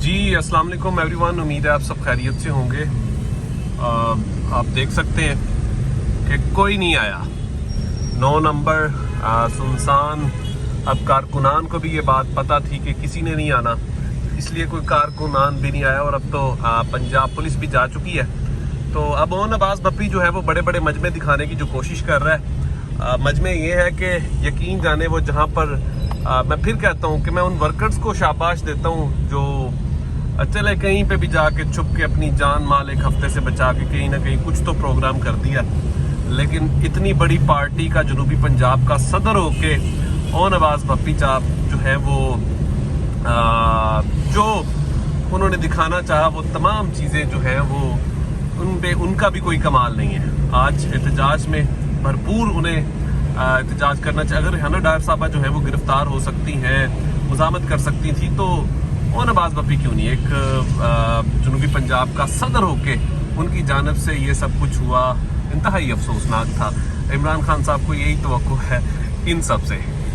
जी अस्सलाम वालेकुम एवरीवन, उम्मीद है आप सब खैरियत से होंगे। आप देख सकते हैं कि कोई नहीं आया, 9 नंबर सुनसान। अब कारकुनान को भी ये बात पता थी कि किसी ने नहीं आना, इसलिए कोई कारकुनान भी नहीं आया। और अब तो पंजाब पुलिस भी जा चुकी है। तो अब ओन अब्बास भप्पी जो है वो बड़े बड़े मजमे दिखाने की जो कोशिश कर रहा है। मजमे ये है कि यकीन जाने वो जहाँ पर मैं फिर कहता हूँ कि मैं उन वर्कर्स को शाबाश देता हूँ जो चले कहीं पे भी जाके छुप के अपनी जान माल एक हफ्ते से बचा के कहीं ना कहीं कुछ तो प्रोग्राम कर दिया। लेकिन इतनी बड़ी पार्टी का जनूबी पंजाब का सदर होके ओन अब्बास भप्पी साहब जो है वो जो उन्होंने दिखाना चाहा वो तमाम चीज़ें जो हैं वो उन पे उनका भी कोई कमाल नहीं है। आज एहतजाज में भरपूर उन्हें एहतजाज करना चाहिए। अगर हना डायर साहबा जो है वो गिरफ्तार हो सकती हैं, मुज़ामत कर सकती थी, तो ओन अब्बास भप्पी क्यों नहीं। एक जनूबी पंजाब का सदर होके उनकी जानिब से ये सब कुछ हुआ, इंतहाई अफसोसनाक था। इमरान खान साहब को यही तवक्को है इन सब से।